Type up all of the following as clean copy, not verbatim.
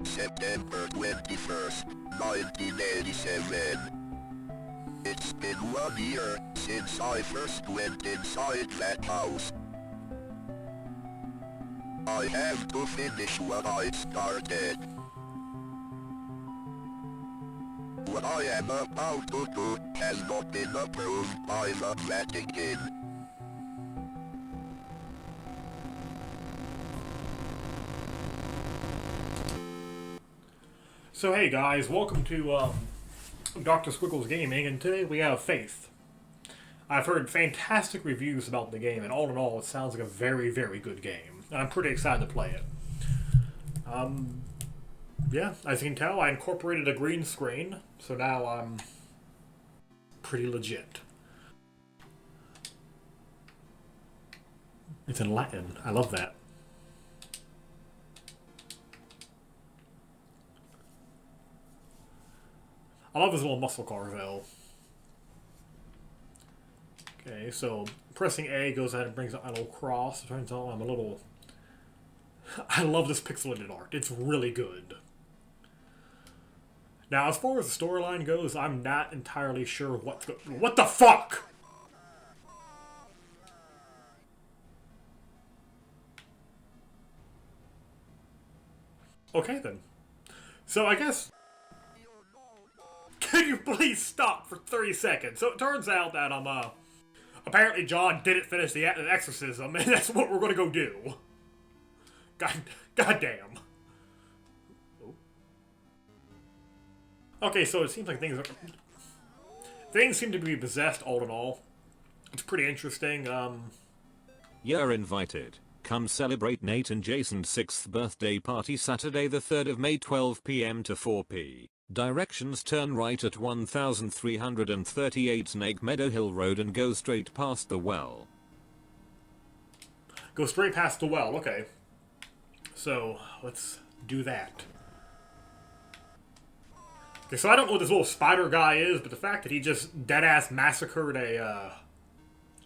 September 21st, 1987. It's been 1 year since I first went inside that house. I have to finish what I started. What I am about to do has not been approved by the Vatican. So hey guys, welcome to Dr.Squiggles Gaming, and today we have Faith. I've heard fantastic reviews about the game, and all in all, it sounds like a very, very good game. And I'm pretty excited to play it. Yeah, as you can tell, I incorporated a green screen, so now I'm pretty legit. It's in Latin. I love that. I love this little muscle car, though. Okay, so pressing A goes ahead and brings up my little cross. It turns out I'm a little... I love this pixelated art. It's really good. Now, as far as the storyline goes, I'm not entirely sure what's what the fuck?! Okay, then. So, I guess... Can you please stop for 30 seconds? So, it turns out that, apparently John didn't finish the exorcism, and that's what we're gonna go do. God damn. Okay, so it seems like things seem to be possessed all in all. It's pretty interesting. You're invited. Come celebrate Nate and Jason's 6th birthday party Saturday the 3rd of May 12 p.m. to 4 p. Directions: turn right at 1338 Snake Meadow Hill Road and go straight past the well. Go straight past the well, okay. So, let's do that. Okay, so I don't know what this little spider guy is, but the fact that he just deadass massacred a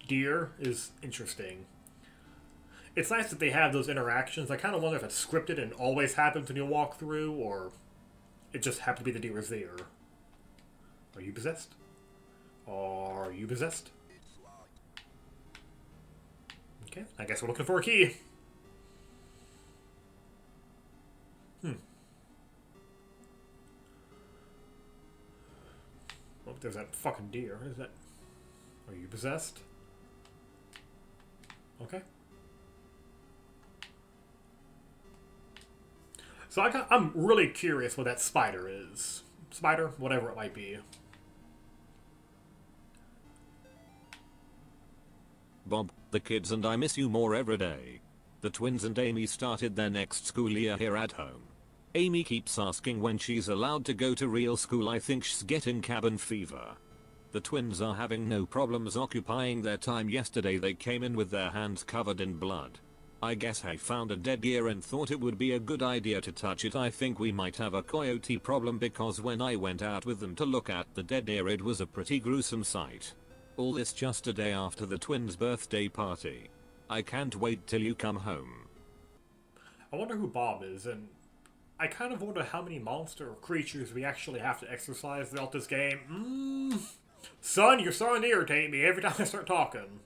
deer is interesting. It's nice that they have those interactions. I kind of wonder if it's scripted and always happens when you walk through, or it just happened to be the deer was there. Are you possessed? Are you possessed? Okay, I guess we're looking for a key. Oh, there's that fucking deer. Is that... Are you possessed? Okay. So I'm really curious what that spider is. Spider? Whatever it might be. Bob, the kids and I miss you more every day. The twins and Amy started their next school year here at home. Amy keeps asking when she's allowed to go to real school. I think she's getting cabin fever. The twins are having no problems occupying their time. Yesterday they came in with their hands covered in blood. I guess I found a dead deer and thought it would be a good idea to touch it. I think we might have a coyote problem because when I went out with them to look at the dead deer, it was a pretty gruesome sight. All this just a day after the twins' birthday party. I can't wait till you come home. I wonder who Bob is, and I kind of wonder how many monster or creatures we actually have to exercise throughout this game. Son, you're starting to irritate me every time I start talking.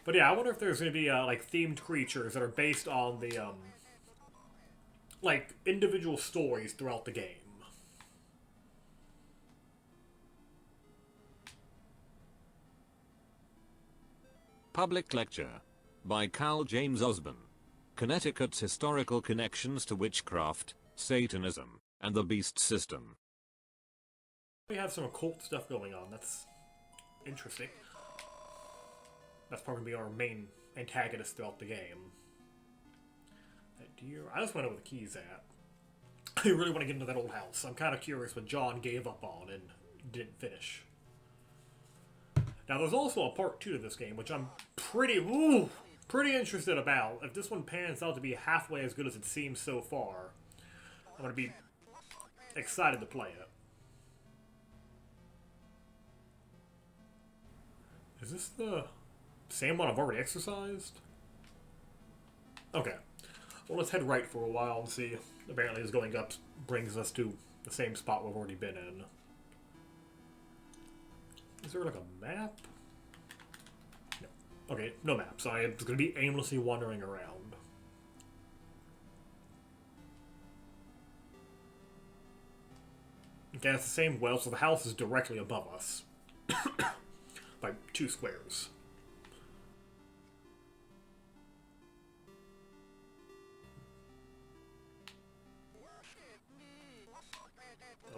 But yeah, I wonder if there's going to be, like, themed creatures that are based on the, like, individual stories throughout the game. Public Lecture by Carl James Osborne. Connecticut's historical connections to witchcraft, Satanism, and the beast system. We have some occult stuff going on. That's interesting. That's probably going to be our main antagonist throughout the game. That deer. I just want to know where the key's at. I really want to get into that old house. I'm kind of curious what John gave up on and didn't finish. Now, there's also a part 2 to this game, which I'm pretty interested about. If this one pans out to be halfway as good as it seems so far, I'm going to be excited to play it. Is this the same one I've already exercised? Okay. Well, let's head right for a while and see. Apparently, this going up brings us to the same spot we've already been in. Is there like a map? No. Okay, no map, so I'm just going to be aimlessly wandering around. Okay, it's the same well, so the house is directly above us. By 2 squares.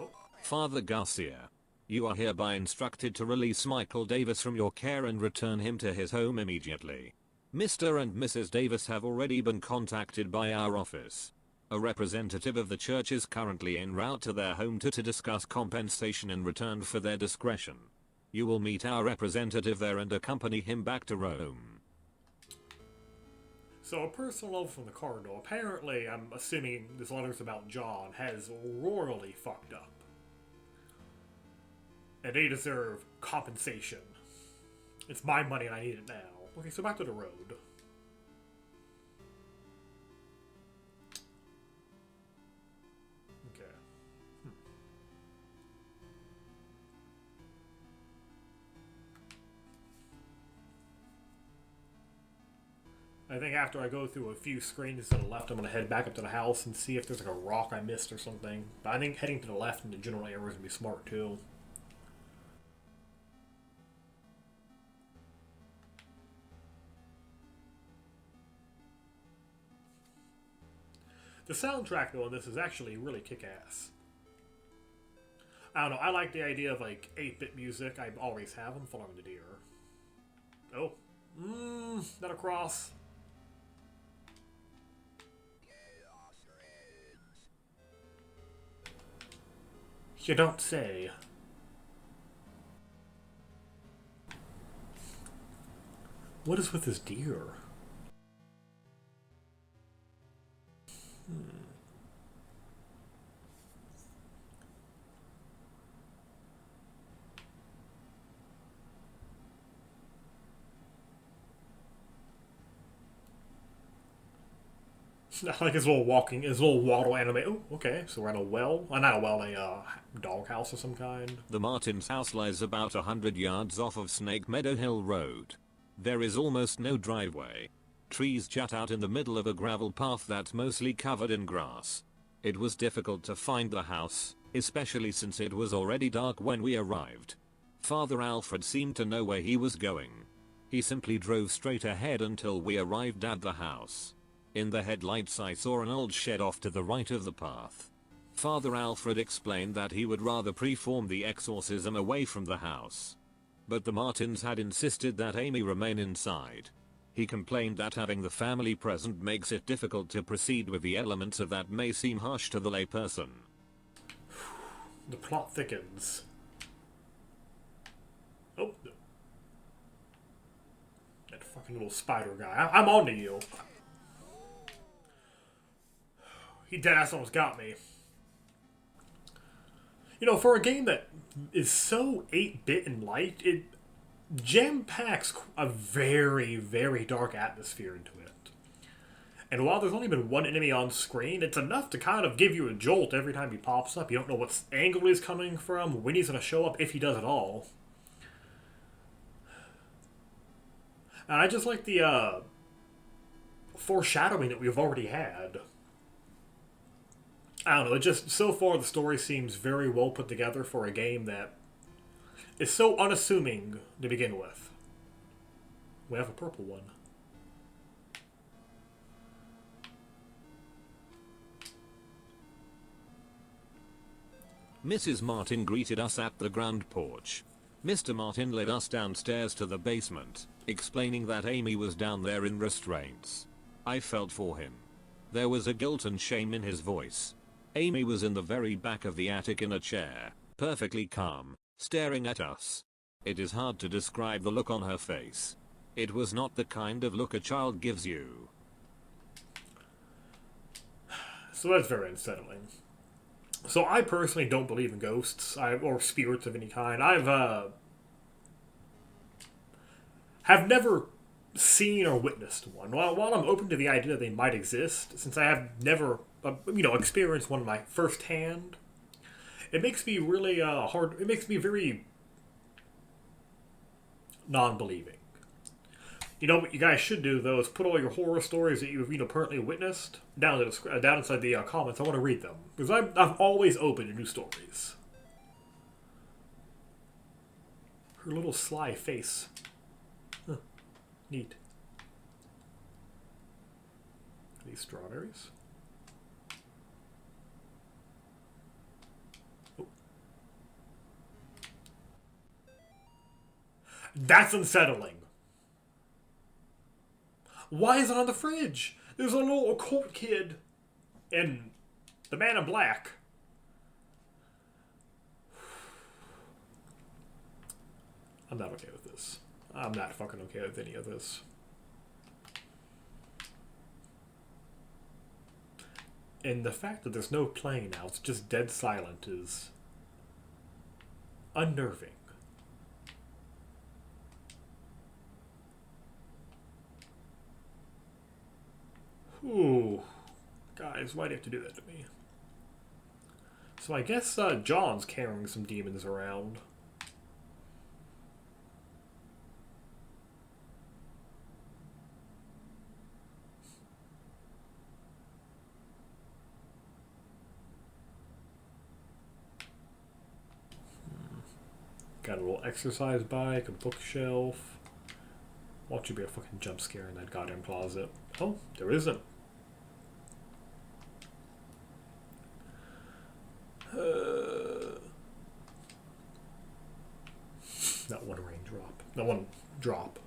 Oh. Father Garcia, you are hereby instructed to release Michael Davis from your care and return him to his home immediately. Mr. and Mrs. Davis have already been contacted by our office. A representative of the church is currently en route to their home to discuss compensation in return for their discretion. You will meet our representative there and accompany him back to Rome. So a personal note from the Cardinal. Apparently, I'm assuming this letter's about John, has royally fucked up. And they deserve compensation. It's my money and I need it now. Okay, so back to the road. Okay. I think after I go through a few screens to the left, I'm going to head back up to the house and see if there's like a rock I missed or something. But I think heading to the left in the general area is going to be smart too. The soundtrack though on this is actually really kick-ass. I don't know, I like the idea of like 8-bit music. I always have them following the deer. Oh. Not a cross. You don't say. What is with this deer? I like his little walking, his little waddle anime. Oh, okay, so we're at a well. Not a well, a doghouse of some kind. The Martins' house lies about 100 yards off of Snake Meadow Hill Road. There is almost no driveway. Trees jut out in the middle of a gravel path that's mostly covered in grass. It was difficult to find the house, especially since it was already dark when we arrived. Father Alfred seemed to know where he was going. He simply drove straight ahead until we arrived at the house. In the headlights I saw an old shed off to the right of the path. Father Alfred explained that he would rather perform the exorcism away from the house. But the Martins had insisted that Amy remain inside. He complained that having the family present makes it difficult to proceed with the elements of that may seem harsh to the layperson. The plot thickens. Oh. That fucking little spider guy. I'm on to you. He deadass almost got me. You know, for a game that is so 8-bit and light, it jam-packs a very, very dark atmosphere into it. And while there's only been one enemy on screen, it's enough to kind of give you a jolt every time he pops up. You don't know what angle he's coming from, when he's going to show up, if he does at all. And I just like the foreshadowing that we've already had. I don't know, it just, so far the story seems very well put together for a game that is so unassuming to begin with. We have a purple one. Mrs. Martin greeted us at the ground porch. Mr. Martin led us downstairs to the basement, explaining that Amy was down there in restraints. I felt for him. There was a guilt and shame in his voice. Amy was in the very back of the attic in a chair, perfectly calm, staring at us. It is hard to describe the look on her face. It was not the kind of look a child gives you. So that's very unsettling. So I personally don't believe in ghosts, or spirits of any kind. Have never seen or witnessed one. While I'm open to the idea that they might exist, since I have never, experienced one firsthand, it makes me really hard. It makes me very non-believing. You know what you guys should do though is put all your horror stories that you've currently witnessed down inside the comments. I want to read them because I'm always open to new stories. Her little sly face. Huh. Neat. Are these strawberries? Oh. That's unsettling. Why is it on the fridge? There's a little occult kid and the man in black. I'm not okay with this. I'm not fucking okay with any of this. And the fact that there's no playing now, it's just dead silent, is unnerving. Ooh. Guys, why do you have to do that to me? So I guess John's carrying some demons around. Got a little exercise bike, a bookshelf. Watch you be a fucking jump scare in that goddamn closet. Oh, there isn't. Not one raindrop. Not one drop.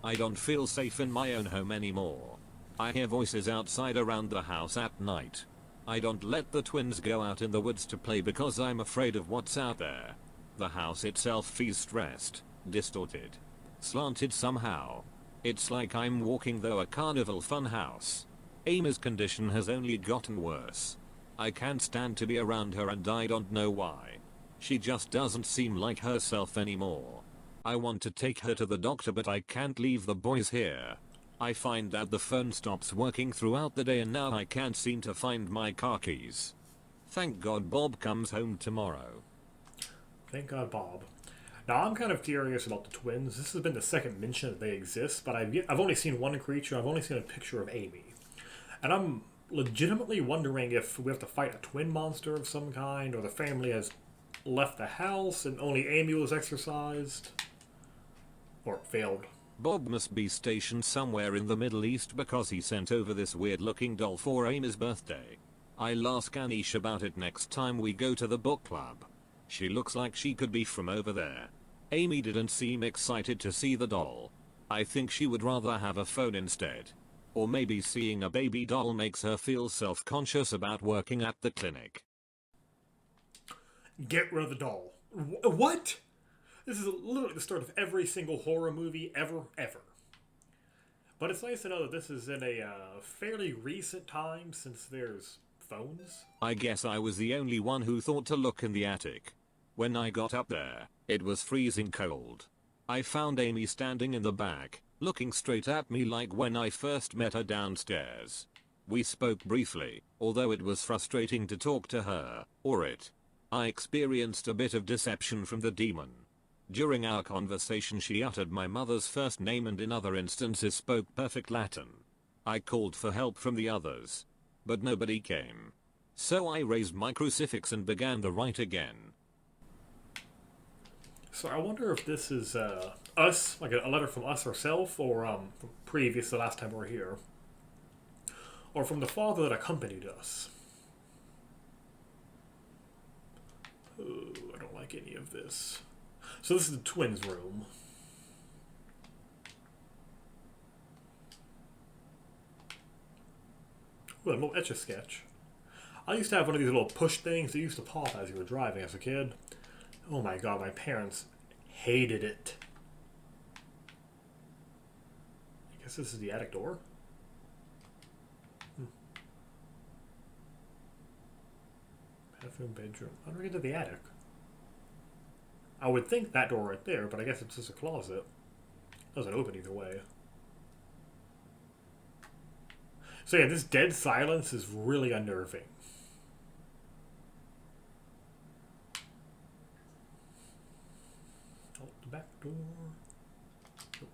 I don't feel safe in my own home anymore. I hear voices outside around the house at night. I don't let the twins go out in the woods to play because I'm afraid of what's out there. The house itself feels stressed, distorted, slanted somehow. It's like I'm walking through a carnival fun house. Amy's condition has only gotten worse. I can't stand to be around her and I don't know why. She just doesn't seem like herself anymore. I want to take her to the doctor but I can't leave the boys here. I find that the phone stops working throughout the day and now I can't seem to find my car keys. Thank God Bob comes home tomorrow. Thank God Bob. Now I'm kind of curious about the twins. This has been the second mention that they exist, but I've only seen one creature. I've only seen a picture of Amy. And I'm legitimately wondering if we have to fight a twin monster of some kind, or the family has left the house and only Amy was exorcised. Or failed. Bob must be stationed somewhere in the Middle East because he sent over this weird looking doll for Amy's birthday. I'll ask Anish about it next time we go to the book club. She looks like she could be from over there. Amy didn't seem excited to see the doll. I think she would rather have a phone instead. Or maybe seeing a baby doll makes her feel self-conscious about working at the clinic. Get rid of the doll. What? This is literally the start of every single horror movie ever. But it's nice to know that this is in a fairly recent time since there's phones. I guess I was the only one who thought to look in the attic. When I got up there, it was freezing cold. I found Amy standing in the back, looking straight at me like when I first met her downstairs. We spoke briefly, although it was frustrating to talk to her, or it. I experienced a bit of deception from the demon. During our conversation she uttered my mother's first name and in other instances spoke perfect Latin. I called for help from the others, but nobody came. So I raised my crucifix and began the rite again. So I wonder if this is us, like a letter from us ourselves, or from previous the last time we were here, or from the father that accompanied us. Ooh, I don't like any of this. So this is the twins' room. Ooh, a little Etch-a-Sketch. I used to have one of these little push things that used to pop as you were driving as a kid. Oh my god, my parents hated it. I guess this is the attic door? Bathroom, bedroom. How do I get to the attic? I would think that door right there, but I guess it's just a closet. Doesn't open either way. So yeah, this dead silence is really unnerving. Oh, the back door. Oh.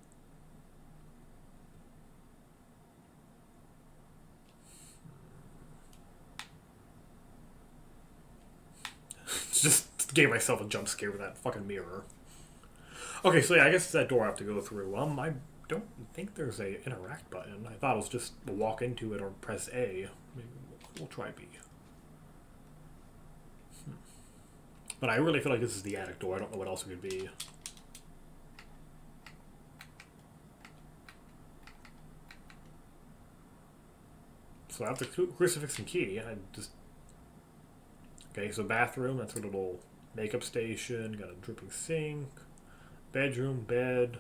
Just gave myself a jump scare with that fucking mirror. Okay, so yeah, I guess it's that door I have to go through. I don't think there's a interact button. I thought it was just walk into it or press A. Maybe we'll try B. But I really feel like this is the attic door. I don't know what else it could be. So I have the crucifix and key. I just... Okay, so bathroom. That's a little makeup station. Got a dripping sink. Bedroom, bed.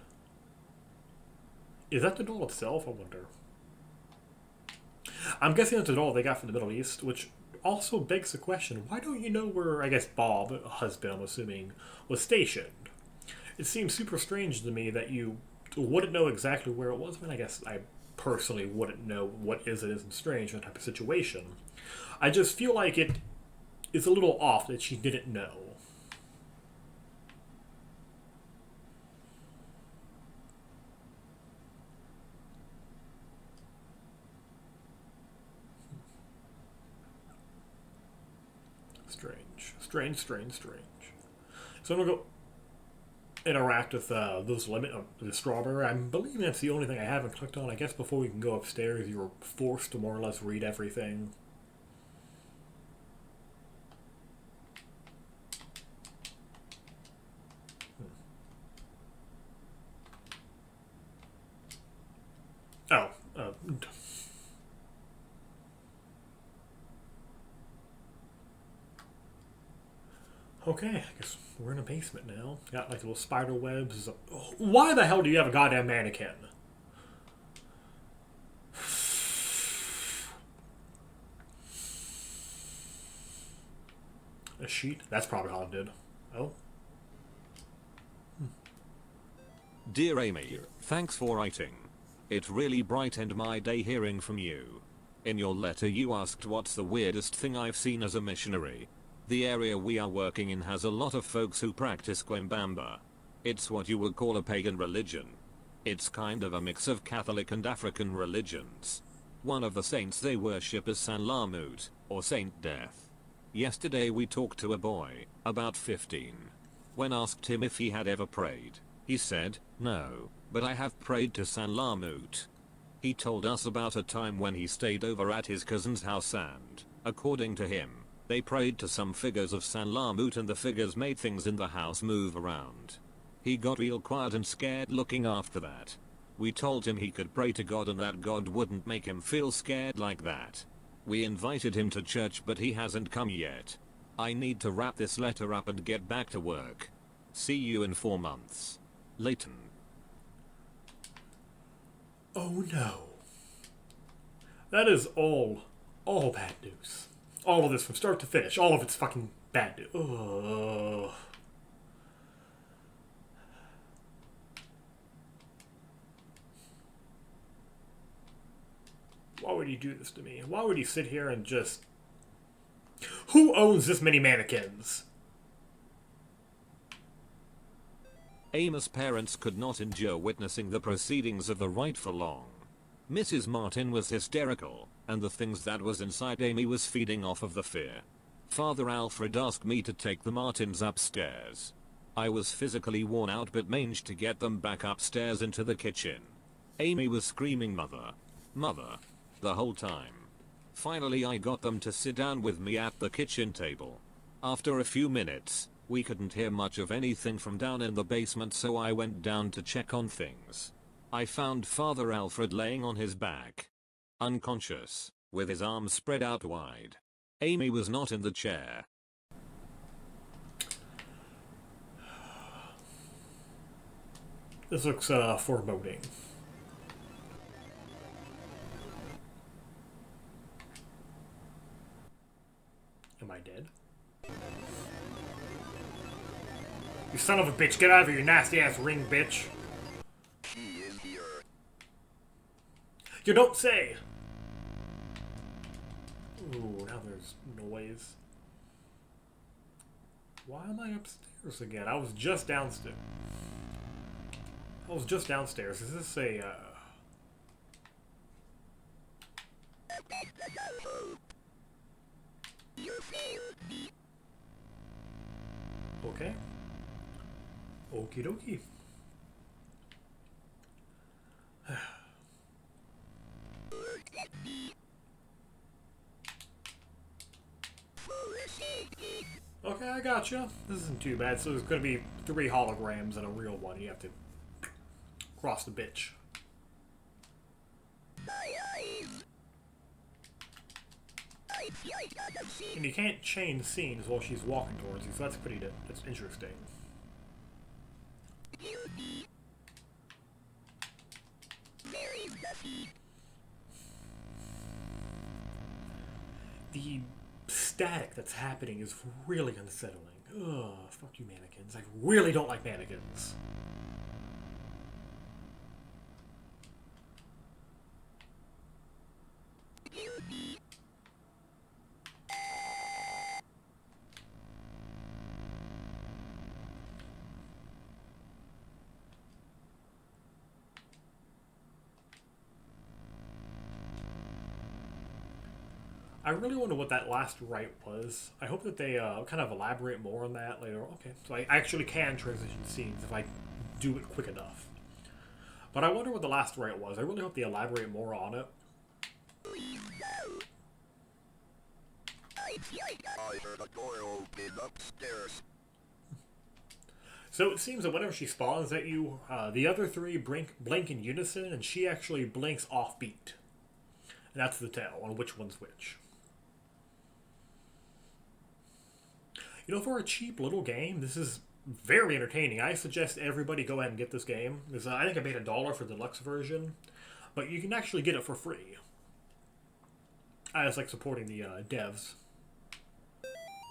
Is that the doll itself? I wonder. I'm guessing that's the doll they got from the Middle East, which also begs the question, why don't you know where, I guess, Bob, husband, I'm assuming, was stationed? It seems super strange to me that you wouldn't know exactly where it was. I mean, I guess I personally wouldn't know what is and isn't strange in that type of situation. I just feel like it is a little off that she didn't know. Strange. So I'm gonna go interact with those the strawberry. I'm believing that's the only thing I haven't clicked on. I guess before we can go upstairs, you're forced to more or less read everything. Oh, okay, I guess we're in a basement now. Got like little spider webs. Why the hell do you have a goddamn mannequin? A sheet? That's probably how it did. Oh. Dear Amy, thanks for writing. It really brightened my day hearing from you. In your letter you asked what's the weirdest thing I've seen as a missionary. The area we are working in has a lot of folks who practice Quimbamba. It's what you would call a pagan religion. It's kind of a mix of Catholic and African religions. One of the saints they worship is San Lamut, or Saint Death. Yesterday we talked to a boy, about 15. When asked him if he had ever prayed, he said, no, but I have prayed to San Lamut. He told us about a time when he stayed over at his cousin's house and, according to him, they prayed to some figures of San Lamut and the figures made things in the house move around. He got real quiet and scared looking after that. We told him he could pray to God and that God wouldn't make him feel scared like that. We invited him to church but he hasn't come yet. I need to wrap this letter up and get back to work. See you in 4 months. Leighton. Oh no. That is all bad news. All of this from start to finish. All of it's fucking bad news. Ugh. Why would he do this to me? Why would he sit here and just... Who owns this many mannequins? Amy's parents could not endure witnessing the proceedings of the rite for long. Mrs. Martin was hysterical, and the things that was inside Amy was feeding off of the fear. Father Alfred asked me to take the Martins upstairs. I was physically worn out but managed to get them back upstairs into the kitchen. Amy was screaming "Mother, Mother," the whole time. Finally I got them to sit down with me at the kitchen table. After a few minutes, we couldn't hear much of anything from down in the basement, so I went down to check on things. I found Father Alfred laying on his back, unconscious, with his arms spread out wide. Amy was not in the chair. This looks foreboding. Am I dead? You son of a bitch, get out of here, you nasty ass ring bitch. She is here. You don't say! Ooh, now there's noise. Why am I upstairs again? I was just downstairs. Is this a, Okay. Okie dokie. Okay, I gotcha. This isn't too bad. So there's gonna be 3 holograms and a real one. You have to cross the bitch. And you can't change scenes while she's walking towards you, so that's that's interesting. The static that's happening is really unsettling. Ugh, fuck you mannequins. I really don't like mannequins. I really wonder what that last right was. I hope that they kind of elaborate more on that later. Okay, so I actually can transition scenes if I do it quick enough. But I wonder what the last right was. I really hope they elaborate more on it. I heard a door open upstairs. So it seems that whenever she spawns at you, the other 3 blink in unison, and she actually blinks offbeat. And that's the tell on which one's which. You know, for a cheap little game, this is very entertaining. I suggest everybody go ahead and get this game. Because I think I paid $1 for the deluxe version, but you can actually get it for free. I just like supporting the devs.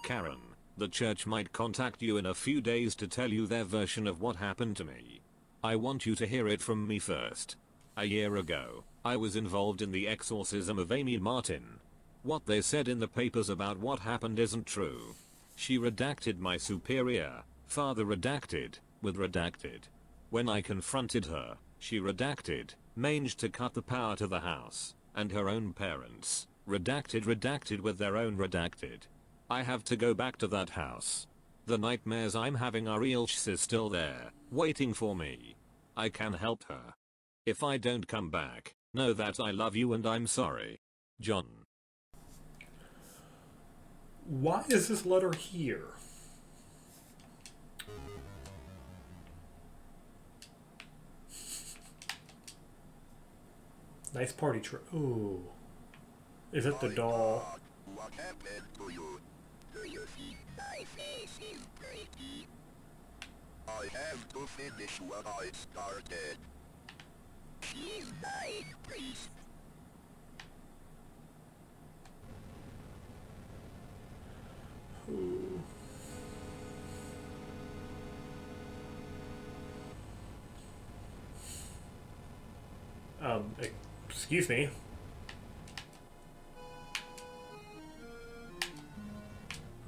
Karen, the church might contact you in a few days to tell you their version of what happened to me. I want you to hear it from me first. A year ago, I was involved in the exorcism of Amy Martin. What they said in the papers about what happened isn't true. She redacted my superior, father redacted, with redacted. When I confronted her, she redacted, managed to cut the power to the house, and her own parents, redacted with their own redacted. I have to go back to that house. The nightmares I'm having are real. She's still there, waiting for me. I can help her. If I don't come back, know that I love you and I'm sorry. John. Why is this letter here? Nice party trick. Ooh. Is it the doll? What happened to you? Do you see my face is pretty? I have to finish what I started. She's my priest. Ooh. Excuse me.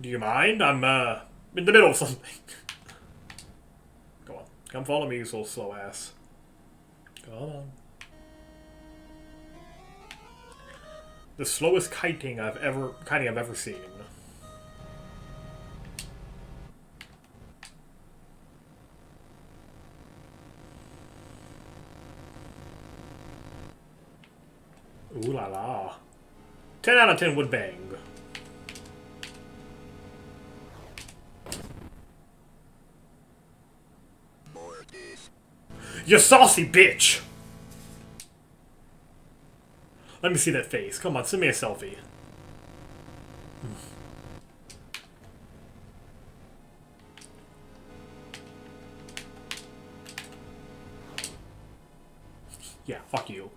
Do you mind? I'm, in the middle of something. Go on. Come follow me, you little slow ass. Come on. The slowest kiting I've ever seen. Ooh la la. 10 out of 10 would bang. You saucy bitch! Let me see that face. Come on, send me a selfie. Yeah, fuck you.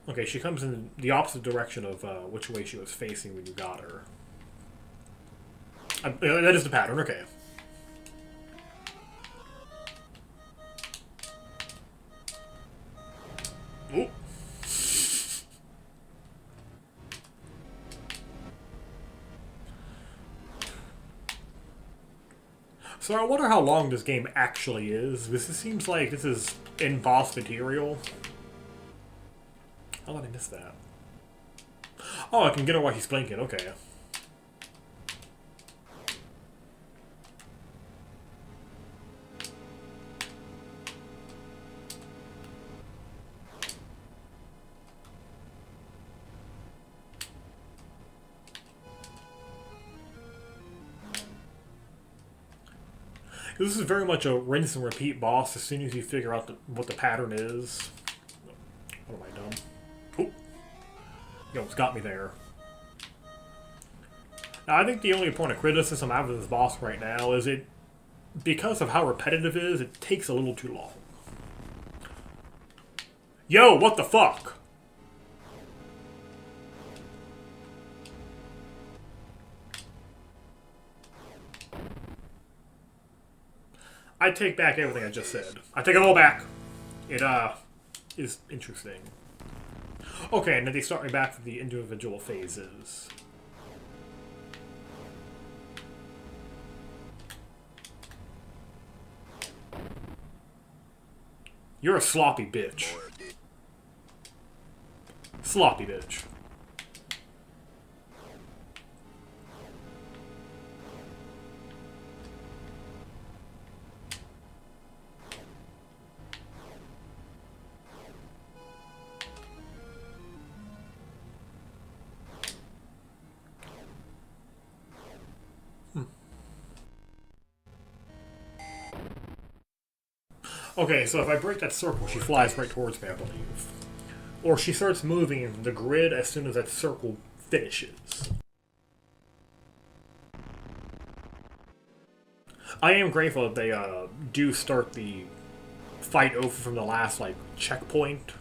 Okay, she comes in the opposite direction of which way she was facing when you got her. That is the pattern, okay. Ooh. So I wonder how long this game actually is. This seems like this is in-boss material. How did I miss that? Oh, I can get her while he's blinking, okay. This is very much a rinse and repeat boss as soon as you figure out what the pattern is. What am I done? Oh! You almost got me there. Now, I think the only point of criticism I have of this boss right now is because of how repetitive it is, it takes a little too long. Yo, what the fuck? I take back everything I just said. I take it all back. It, is interesting. Okay, and then they start me back with the individual phases. You're a sloppy bitch. Sloppy bitch. Okay, so if I break that circle, she flies right towards me, I believe. Or she starts moving the grid as soon as that circle finishes. I am grateful that they do start the fight over from the last, like, checkpoint.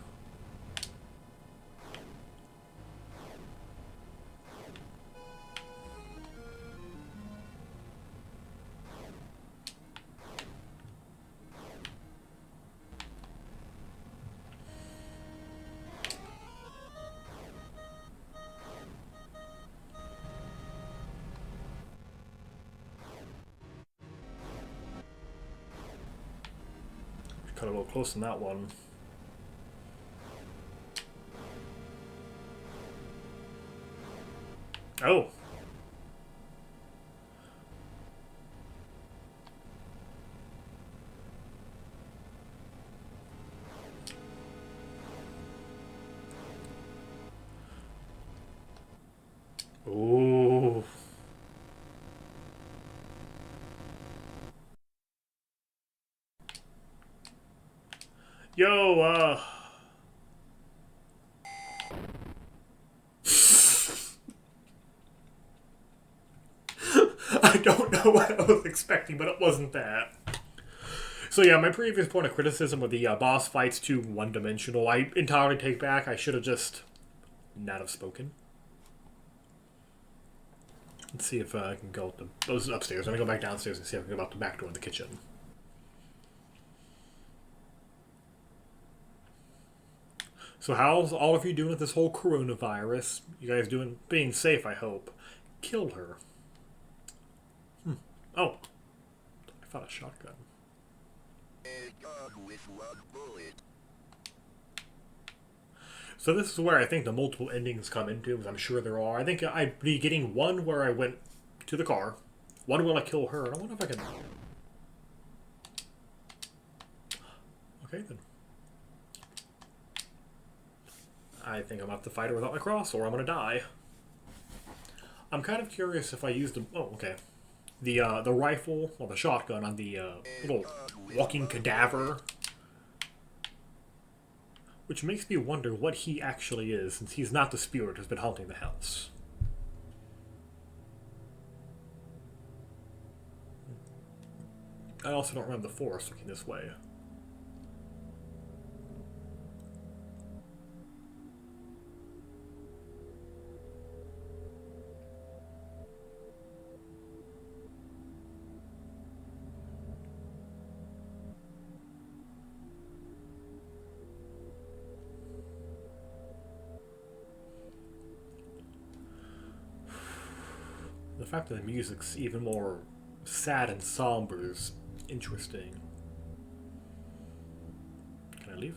Cut a little close on that one. Oh. Ooh. Yo, I don't know what I was expecting, but it wasn't that. So yeah, my previous point of criticism of the boss fights too one-dimensional, I entirely take back. I should have just not have spoken. Let's see if I can go to those upstairs. I'm gonna go back downstairs and see if I can go out the back door in the kitchen. So how's all of you doing with this whole coronavirus? You guys being safe, I hope. Kill her. Oh, I found a shotgun. So this is where I think the multiple endings come into, as I'm sure there are. I think I'd be getting one where I went to the car, one where I kill her, and I wonder if I can... Okay, then. I think I'm going to have to fight her without my cross, or I'm going to die. I'm kind of curious if I use the... Oh, okay. The rifle, or the shotgun on the little walking cadaver. Which makes me wonder what he actually is, since he's not the spirit who's been haunting the house. I also don't remember the forest looking this way. The fact that the music's even more sad and somber is interesting. Can I leave?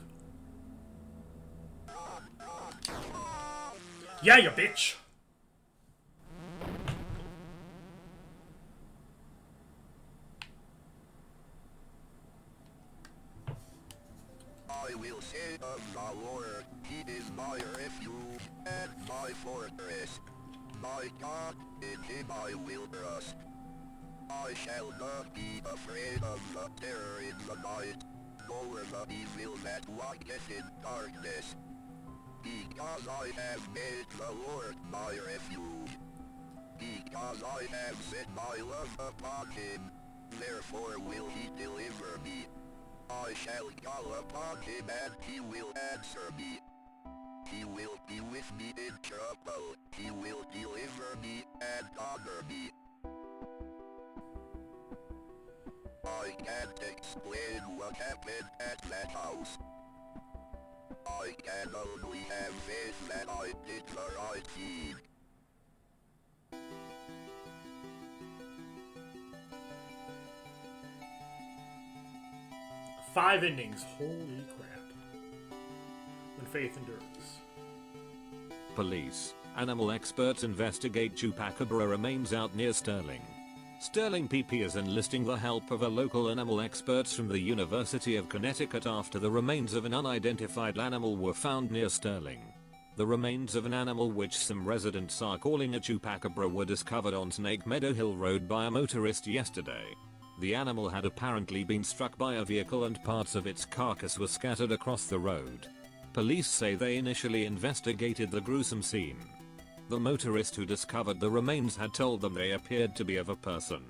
Yeah, you bitch! I will say of the Lord, he is my refuge and my fortress. My God, in him I will trust. I shall not be afraid of the terror in the night, nor the evil that walketh in darkness. Because I have made the Lord my refuge. Because I have set my love upon him, therefore will he deliver me. I shall call upon him and he will answer me. He will be with me in trouble. He will deliver me and honor me. I can't explain what happened at that house. I can only have faith that I did the right thing. Five endings, holy crap. When faith endures. Police. Animal experts investigate chupacabra remains out near Sterling. Sterling PP is enlisting the help of a local animal experts from the University of Connecticut after the remains of an unidentified animal were found near Sterling. The remains of an animal which some residents are calling a chupacabra were discovered on Snake Meadow Hill Road by a motorist yesterday. The animal had apparently been struck by a vehicle and parts of its carcass were scattered across the road. Police say they initially investigated the gruesome scene. The motorist who discovered the remains had told them they appeared to be of a person.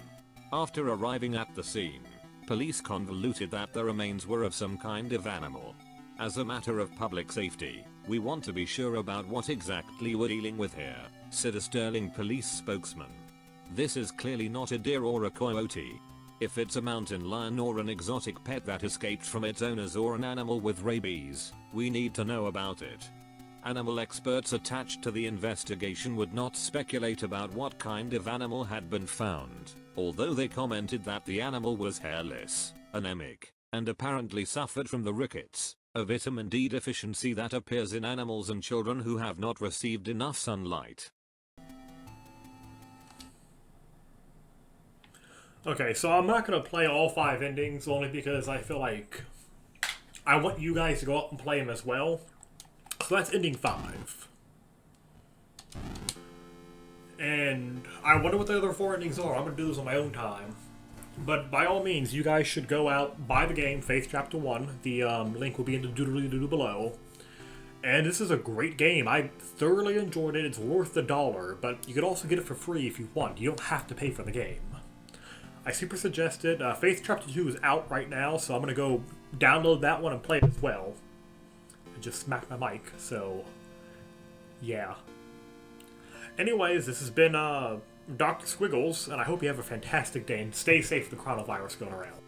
After arriving at the scene, police convoluted that the remains were of some kind of animal. As a matter of public safety, we want to be sure about what exactly we're dealing with here, said a Sterling police spokesman. This is clearly not a deer or a coyote. If it's a mountain lion or an exotic pet that escaped from its owners or an animal with rabies, we need to know about it. Animal experts attached to the investigation would not speculate about what kind of animal had been found, although they commented that the animal was hairless, anemic, and apparently suffered from the rickets, a vitamin D deficiency that appears in animals and children who have not received enough sunlight. Okay, so I'm not going to play all 5 endings, only because I feel like I want you guys to go out and play them as well. So that's ending 5. And I wonder what the other 4 endings are. I'm going to do this on my own time. But by all means, you guys should go out, buy the game, Faith Chapter 1. The link will be in the doodly-doo below. And this is a great game. I thoroughly enjoyed it. It's worth the $1, but you could also get it for free if you want. You don't have to pay for the game. I super suggest it. Faith Chapter 2 is out right now, so I'm going to go download that one and play it as well. I just smacked my mic, so yeah. Anyways, this has been Dr. Squiggles, and I hope you have a fantastic day, and stay safe with the coronavirus going around.